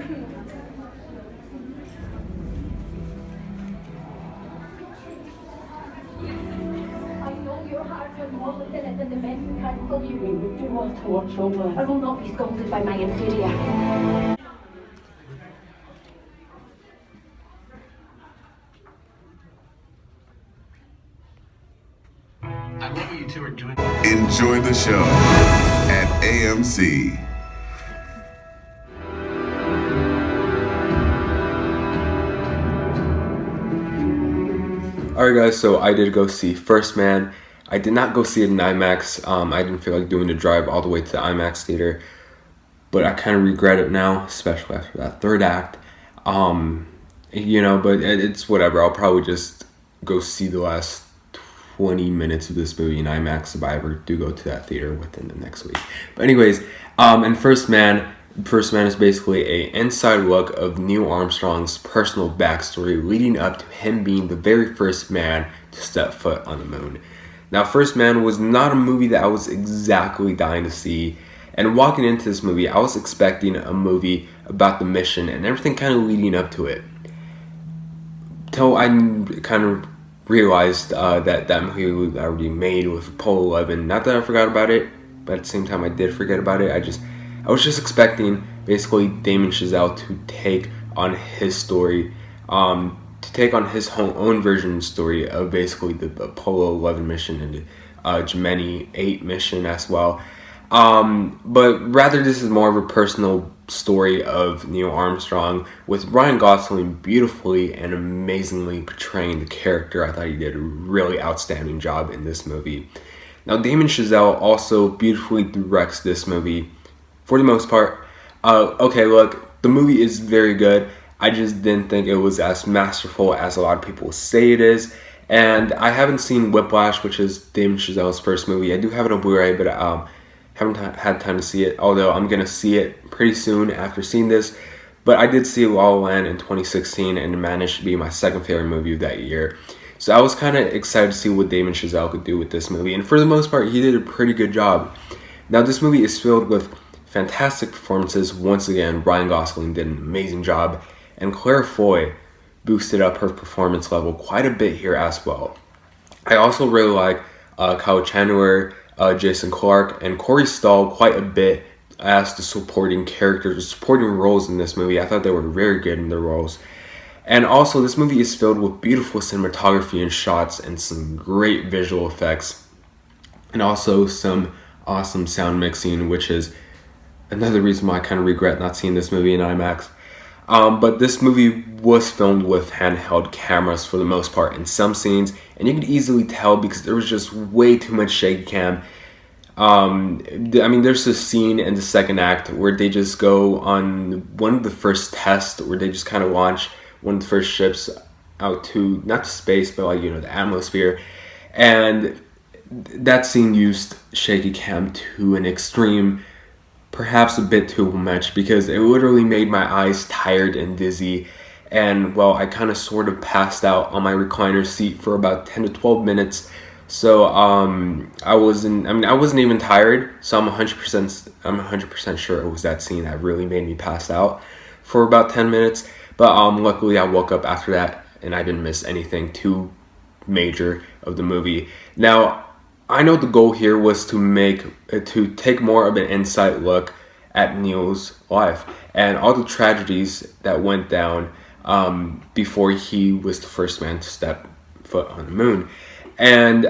I know your heart will more than it, and the men cancel you. You want to watch over. I will not be scolded by my inferior. I love what you two are doing. Enjoy the show at AMC. Alright guys, so I did go see First Man. I did not go see it in IMAX. I didn't feel like doing the drive all the way to the IMAX theater. But I kind of regret it now, especially after that third act. But it's whatever. I'll probably just go see the last 20 minutes of this movie in IMAX if I ever do go to that theater within the next week. But anyways, in First Man is basically an inside look of Neil Armstrong's personal backstory leading up to him being the very first man to step foot on the moon. Now, First Man was not a movie that I was exactly dying to see, and walking into this movie, I was expecting a movie about the mission and everything kind of leading up to it. Till I kind of realized that movie was already made with Apollo 11. Not that I forgot about it, but at the same time I did forget about it. I was just expecting basically Damien Chazelle to take on his story, to take on his own version story of basically the Apollo 11 mission and the Gemini 8 mission as well. But rather this is more of a personal story of Neil Armstrong, with Ryan Gosling beautifully and amazingly portraying the character. I thought he did a really outstanding job in this movie. Now, Damien Chazelle also beautifully directs this movie for the most part. Okay, look, the movie is very good. I just didn't think it was as masterful as a lot of people say it is. And I haven't seen Whiplash, which is Damien Chazelle's first movie. I do have it on Blu-ray, but haven't had time to see it, although I'm going to see it pretty soon after seeing this. But I did see La La Land in 2016, and it managed to be my second favorite movie of that year. So I was kind of excited to see what Damien Chazelle could do with this movie, and for the most part, he did a pretty good job. Now, this movie is filled with fantastic performances. Once again, Ryan Gosling did an amazing job, and Claire Foy boosted up her performance level quite a bit here as well. I also really like Kyle Chandler, Jason Clarke, and Corey Stoll quite a bit as the supporting characters, the supporting roles in this movie. I thought they were very good in their roles. And also, this movie is filled with beautiful cinematography and shots and some great visual effects. And also some awesome sound mixing, which is another reason why I kind of regret not seeing this movie in IMAX. But this movie was filmed with handheld cameras for the most part in some scenes, and you could easily tell because there was just way too much shaky cam. There's this scene in the second act where they just go on one of the first tests where they just kind of launch one of the first ships out to, not to space, but the atmosphere. And that scene used shaky cam to an extreme, perhaps a bit too much, because it literally made my eyes tired and dizzy. And well, I kind of sort of passed out on my recliner seat for about 10 to 12 minutes. So I wasn't even tired. So I'm 100% sure it was that scene that really made me pass out for about 10 minutes. But luckily I woke up after that and I didn't miss anything too major of the movie. Now, I know the goal here was to take more of an inside look at Neil's life and all the tragedies that went down before he was the first man to step foot on the moon. And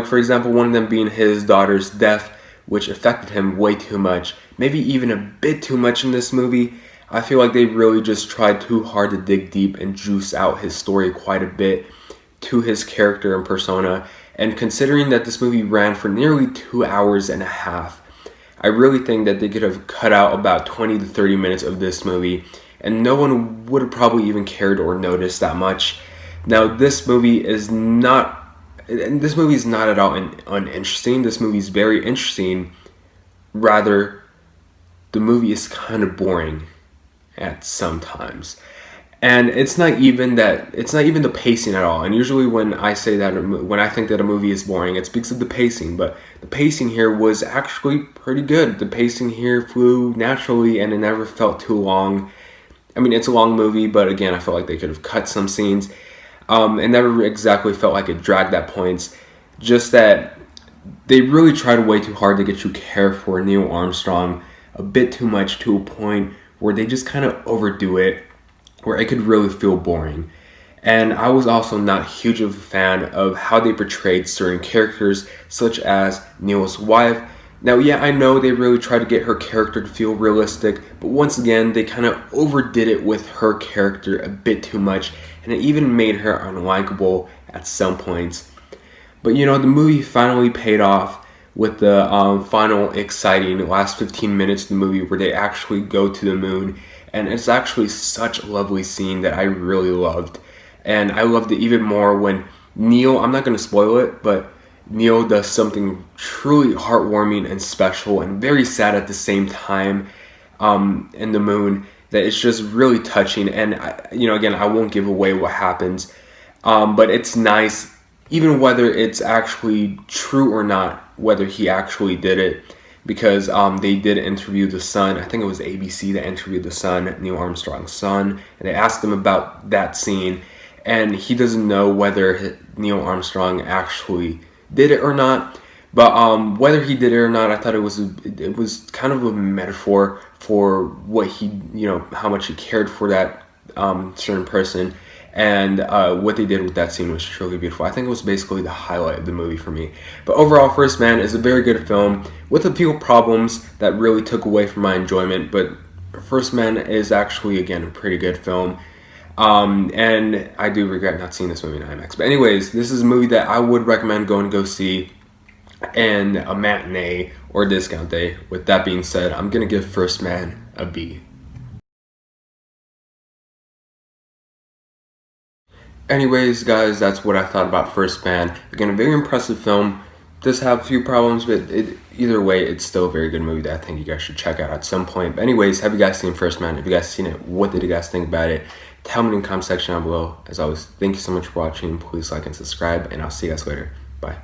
for example, one of them being his daughter's death, which affected him way too much, maybe even a bit too much in this movie. I feel like they really just tried too hard to dig deep and juice out his story quite a bit to his character and persona. And considering that this movie ran for nearly 2 hours and a half, I really think that they could have cut out about 20 to 30 minutes of this movie, and no one would have probably even cared or noticed that much. Now, this movie is not at all uninteresting. This movie is very interesting. Rather, the movie is kind of boring at some times. And it's not even the pacing at all. And usually when I think that a movie is boring, it's because of the pacing. But the pacing here was actually pretty good. The pacing here flew naturally and it never felt too long. I mean, it's a long movie, but again, I felt like they could have cut some scenes. It never exactly felt like it dragged at points. Just that they really tried way too hard to get you care for Neil Armstrong a bit too much, to a point where they just kind of overdo it, where it could really feel boring. And I was also not huge of a fan of how they portrayed certain characters, such as Neil's wife. Now, yeah, I know they really tried to get her character to feel realistic, but once again, they kind of overdid it with her character a bit too much, and it even made her unlikable at some points. But you know, the movie finally paid off with the final exciting last 15 minutes of the movie where they actually go to the moon, and it's actually such a lovely scene that I really loved. And I loved it even more when Neil, I'm not going to spoil it, but Neil does something truly heartwarming and special and very sad at the same time in the moon, that it's just really touching. And again, I won't give away what happens, but it's nice, even whether it's actually true or not, whether he actually did it, because they did interview the son. I think it was ABC that interviewed the son, Neil Armstrong's son, and they asked him about that scene, and he doesn't know whether Neil Armstrong actually did it or not. But whether he did it or not, I thought it was kind of a metaphor for what he, how much he cared for that certain person, and what they did with that scene was truly beautiful. I think it was basically the highlight of the movie for me. But overall, First Man is a very good film with a few problems that really took away from my enjoyment. But First Man is actually, again, a pretty good film. And I do regret not seeing this movie in IMAX. But anyways, this is a movie that I would recommend going to go see in a matinee or discount day. With that being said, I'm going to give First Man a B. Anyways, guys, that's what I thought about First Man. Again, a very impressive film. Does have a few problems, but either way, it's still a very good movie that I think you guys should check out at some point. But anyways, have you guys seen First Man? If you guys seen it, what did you guys think about it? Tell me in the comment section down below. As always, thank you so much for watching. Please like and subscribe, and I'll see you guys later. Bye.